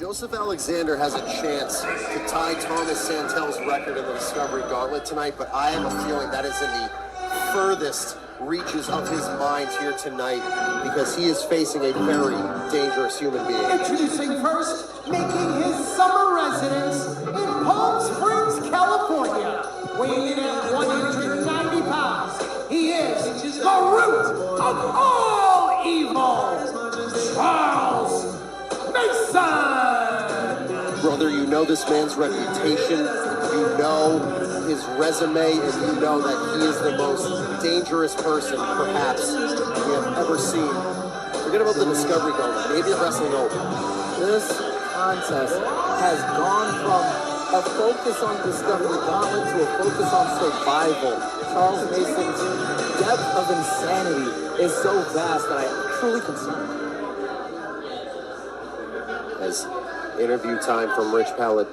Joseph Alexander has a chance to tie Thomas Santel's record in the Discovery Gauntlet tonight, but I have a feeling that is in the furthest reaches of his mind here tonight because he is facing a very dangerous human being. Introducing first, making his summer residence in Palm Springs, California, weighing in at 190 pounds. He is the root of all evil, Charles Mason! Brother, you know this man's reputation, you know his resume, and you know that he is the most dangerous person, perhaps, we have ever seen. Forget about the Discovery Gauntlet, maybe a Wrestling Open. This contest has gone from a focus on Discovery Gauntlet to a focus on survival. Charles Mason's depth of insanity is so vast that I am truly concerned. As interview time from Rich Palladino.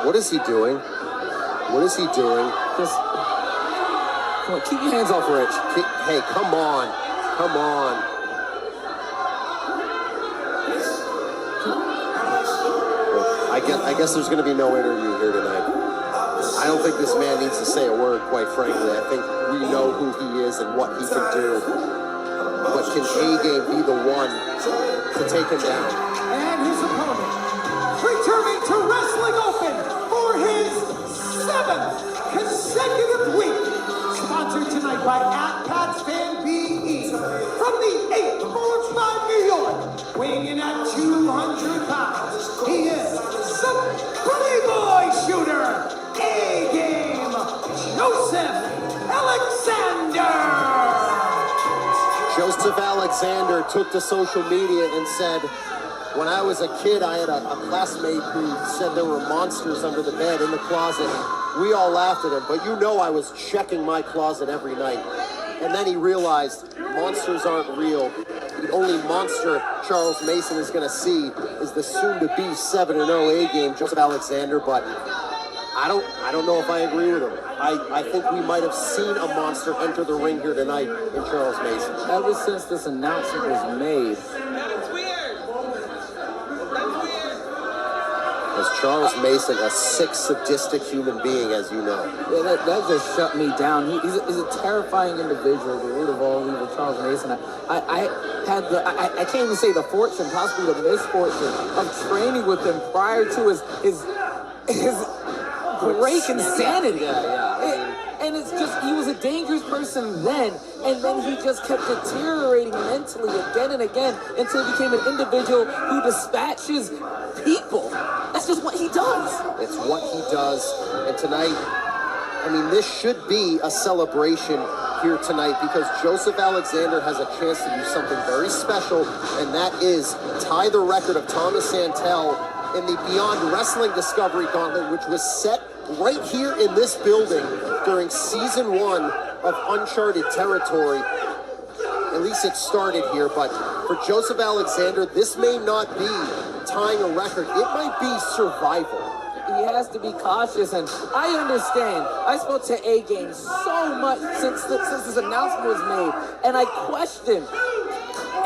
What is he doing? What is he doing? Just come on, keep your hands off Rich. Hey, come on. Come on. I guess there's going to be no interview here tonight. I don't think this man needs to say a word, quite frankly. I think we know who he is and what he can do. But can A-Game be the one to take him down? And his opponent, returning to Wrestling Open for his 7th consecutive week. Sponsored tonight by @PatsFanBE from the 8th floor of New York, weighing in at 200 pounds. He is the Pretty Boy Shooter, A-Game, Joseph Alexander! Joseph Alexander took to social media and said, when I was a kid, I had a classmate who said there were monsters under the bed in the closet. We all laughed at him, but you know I was checking my closet every night. And then he realized monsters aren't real. The only monster Charles Mason is going to see is the soon-to-be 7-0 A-Game, Joseph Alexander, but I don't know if I agree with him. I think we might have seen a monster enter the ring here tonight in Charles Mason. Ever since this announcement was made. That's weird. That's weird. As Charles Mason, a sick, sadistic human being, as you know. Yeah, that just shut me down. He's a terrifying individual, the root of all evil, Charles Mason. I can't even say the fortune, possibly the misfortune of training with him prior to his great insanity. And it's just, he was a dangerous person then, and then he just kept deteriorating mentally again and again until he became an individual who dispatches people. That's just what he does. It's what he does. And tonight, I mean, this should be a celebration here tonight because Joseph Alexander has a chance to do something very special, and that is tie the record of Thomas Santel in the Beyond Wrestling Discovery Gauntlet, which was set right here in this building during season 1 of Uncharted Territory. At least it started here, but for Joseph Alexander, this may not be tying a record. It might be survival. He has to be cautious, and I understand. I spoke to A-Game so much since this announcement was made, and I question,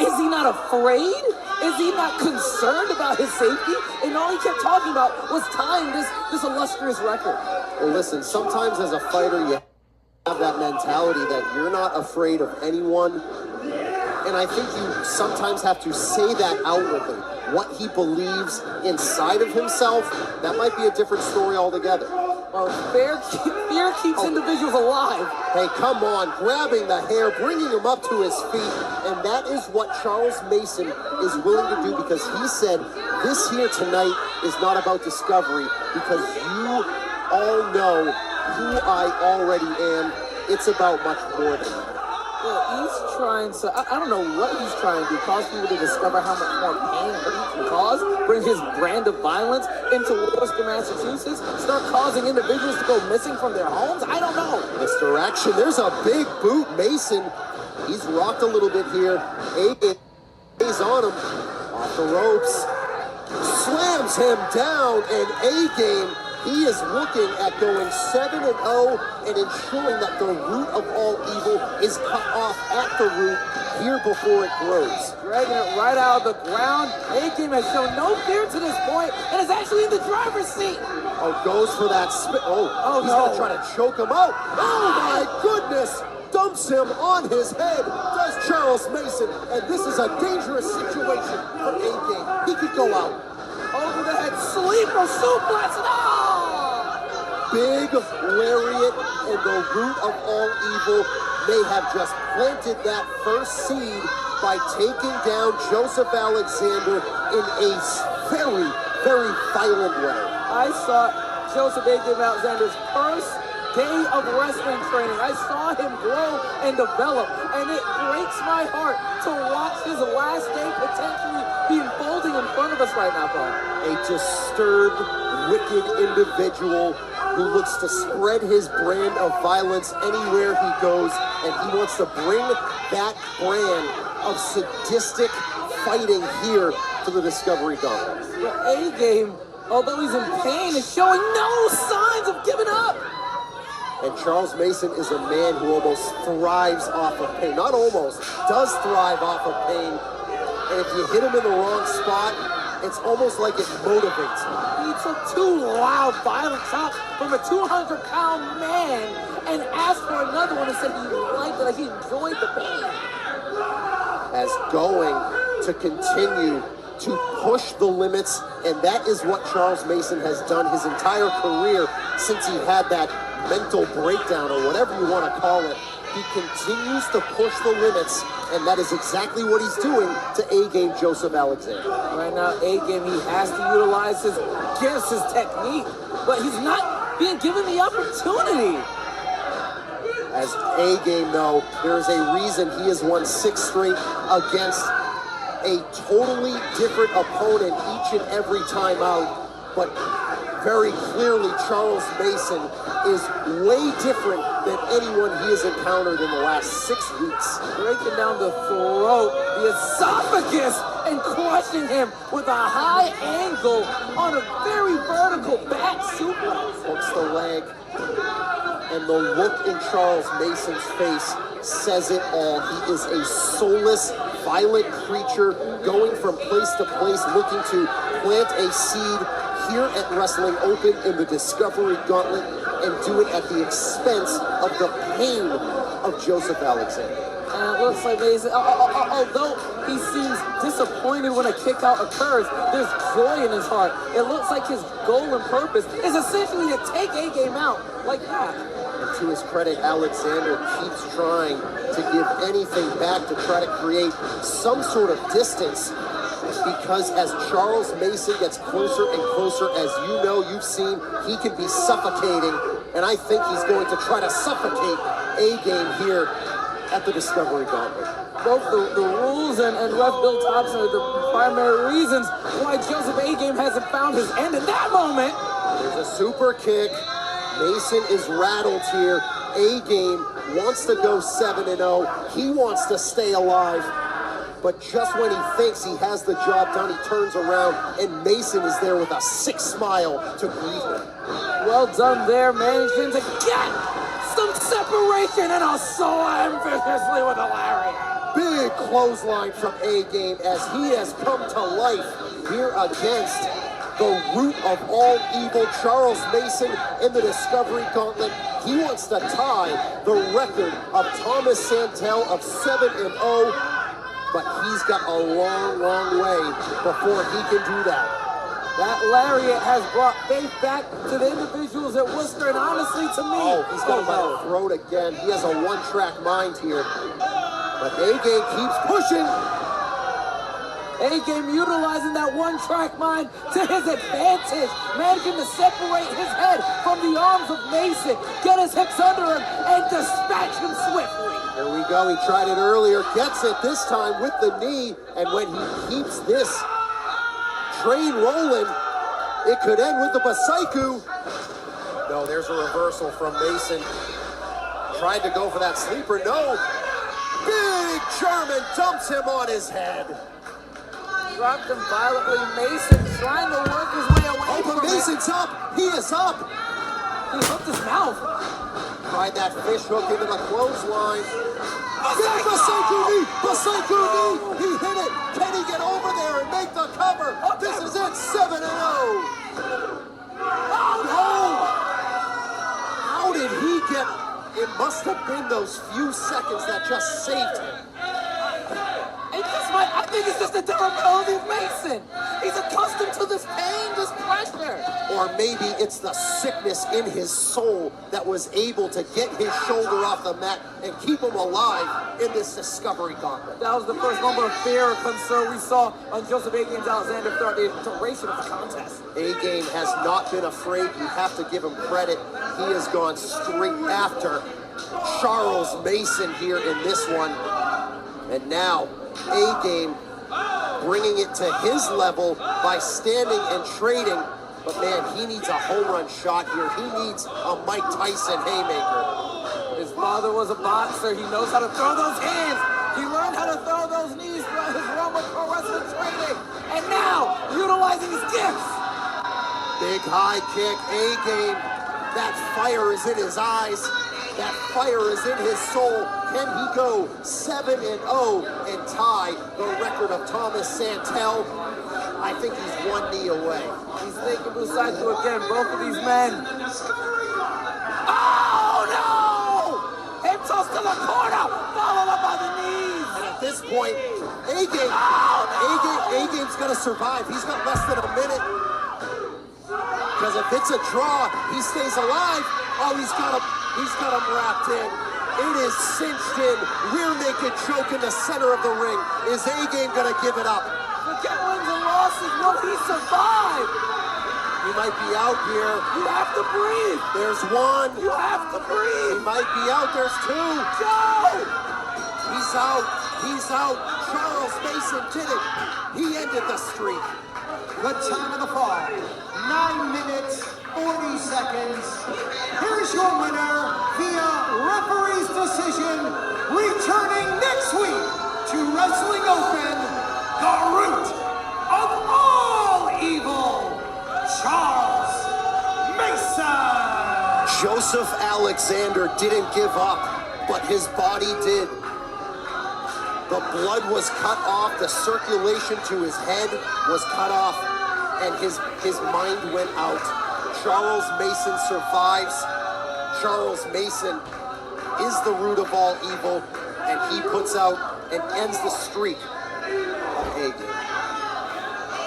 is he not afraid? Is he not concerned about his safety? And all he kept talking about was tying this illustrious record. Well, listen, sometimes as a fighter, you have that mentality that you're not afraid of anyone. And I think you sometimes have to say that outwardly. What he believes inside of himself, that might be a different story altogether. Well, fear keeps individuals alive. Hey, come on, grabbing the hair, bringing him up to his feet, and that is what Charles Mason is willing to do because he said, this here tonight is not about discovery because you all know who I already am. It's about much more than that. Yeah, he's trying to, I don't know what he's trying to do, cause people to discover how much more pain he can cause, bring his brand of violence into Worcester, Massachusetts, start causing individuals to go missing from their homes? I don't know. Mr. Action, there's a big boot. Mason, he's rocked a little bit here. A-Game is on him, off the ropes, slams him down, and A-Game He is looking at going 7-0 and ensuring that the root of all evil is cut off at the root here before it grows. Dragging it right out of the ground. A-Game has shown no fear to this point and is actually in the driver's seat. Oh, goes for that spin. Oh, he's no. gonna try to choke him out. Oh my goodness! Dumps him on his head, does Charles Mason, and this is a dangerous situation for A-Game. He could go out. Over the head, sleeper suplex. No! Big lariat, and the root of all evil may have just planted that first seed by taking down Joseph Alexander in a very, very violent way. I saw Joseph A.Game Alexander's first day of wrestling training. I saw him grow and develop, and it breaks my heart to watch his last day potentially be unfolding in front of us right now, Paul. A disturbed, wicked individual who looks to spread his brand of violence anywhere he goes, and he wants to bring that brand of sadistic fighting here to the Discovery Gauntlet. But A-Game, although he's in pain, is showing no signs of giving up. And Charles Mason is a man who almost thrives off of pain. Not almost, does thrive off of pain. And if you hit him in the wrong spot, it's almost like it motivates him. He took two loud, violent shots from a 200-pound man and asked for another one and said he liked it, like he enjoyed the pain. As going to continue to push the limits, and that is what Charles Mason has done his entire career since he had that mental breakdown, or whatever you want to call it. He continues to push the limits, and that is exactly what he's doing to A-Game Joseph Alexander. Right now, A-Game, he has to utilize his gifts, his technique, but he's not being given the opportunity. As A-Game, though, there is a reason he has won 6 straight against a totally different opponent each and every time out, but very clearly Charles Mason is way different than anyone he has encountered in the last 6 weeks. Breaking down the throat, the esophagus, and crushing him with a high angle on a very vertical back suplex. Hooks the leg, and the look in Charles Mason's face says it all. He is a soulless, violent creature going from place to place, looking to plant a seed here at Wrestling Open in the Discovery Gauntlet, and do it at the expense of the pain of Joseph Alexander. And it looks like Mason, although he seems disappointed when a kick out occurs, there's joy in his heart. It looks like his goal and purpose is essentially to take A-Game out like that. And to his credit, Alexander keeps trying to give anything back to try to create some sort of distance, because as Charles Mason gets closer and closer, as you know, you've seen, he can be suffocating, and I think he's going to try to suffocate A-Game here at the Discovery Gauntlet. Both the rules and Ref Bill Thompson are the primary reasons why Joseph A-Game hasn't found his end in that moment. There's a super kick. Mason is rattled here. A-Game wants to go 7-0. He wants to stay alive. But just when he thinks he has the job done, he turns around, and Mason is there with a sick smile to greet him. Well done there, managing to get some separation, and so ambitiously with a lariat. Big clothesline from A-Game as he has come to life here against the root of all evil, Charles Mason, in the Discovery Gauntlet. He wants to tie the record of Thomas Santel of 7-0. But he's got a long, long way before he can do that. That lariat has brought faith back to the individuals at Worcester, and honestly, to me, oh, he's got him by the throat again. He has a one-track mind here. But A-Game keeps pushing. A-Game utilizing that one-track mind to his advantage, managing to separate his head from the arms of Mason, get his hips under him, and dispatch him swiftly. There we go. He tried it earlier, gets it this time with the knee, and when he keeps this train rolling, it could end with the Basaiku. No, there's a reversal from Mason. Tried to go for that sleeper. No. Big German dumps him on his head. Dropped him violently. Mason trying to work his way away. But Mason's up. He is up. He hooked his mouth. Tried that fish hook into the clothesline. Baseku knee. He hit it. Can he get over there and make the cover? This is it. 7-0. How did he get? It must have been those few seconds that just saved him. I think it's just the durability of Mason. He's accustomed to this pain, this pressure. Or maybe it's the sickness in his soul that was able to get his shoulder off the mat and keep him alive in this Discovery Gauntlet. That was the first moment of fear or concern we saw on Joseph A-Game's Alexander throughout the duration of the contest. A-Game has not been afraid. You have to give him credit. He has gone straight after Charles Mason here in this one. And now, A-Game bringing it to his level by standing and trading. But man, he needs a home run shot here. He needs a Mike Tyson haymaker. His father was a boxer. He knows how to throw those hands. He learned how to throw those knees throughout his realm of pro wrestling training. And now, utilizing his gifts. Big high kick, A-Game. That fire is in his eyes. That fire is in his soul. Can he go 7-0 and tie the record of Thomas Santel? I think he's one knee away. He's thinking Busaiku again, both of these men. Oh no! Hip toss to the corner, followed up by the knees. And at this point, A-Game's gonna survive. He's got less than a minute. Because if it's a draw, he stays alive. Oh, he's got him wrapped in. It is cinched in. Rear naked choke in the center of the ring. Is A-Game gonna give it up? Forget wins and losses. No, he survived. He might be out here. You have to breathe. There's one. You have to breathe. He might be out. There's two. Go! He's out. He's out. Charles Mason did it. He ended the streak. The time of the fall, 9 minutes, 40 seconds. Here's your winner via referee's decision, returning next week to Wrestling Open, the root of all evil, Charles Mason. Joseph Alexander didn't give up, but his body did. The blood was cut off, the circulation to his head was cut off, and his mind went out. Charles Mason survives. Charles Mason is the root of all evil, and he puts out and ends the streak of A-Game.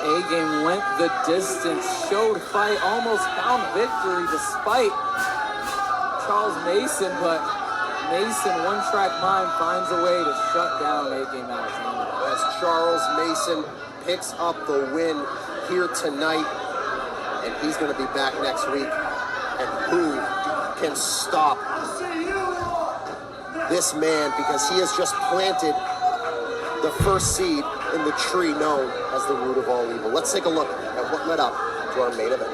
A-Game went the distance, showed fight, almost found victory despite Charles Mason, but Mason, one-track mind, finds a way to shut down A-Game Alexander. As Charles Mason picks up the win here tonight, and he's going to be back next week. And who can stop this man, because he has just planted the first seed in the tree known as the root of all evil. Let's take a look at what led up to our main event.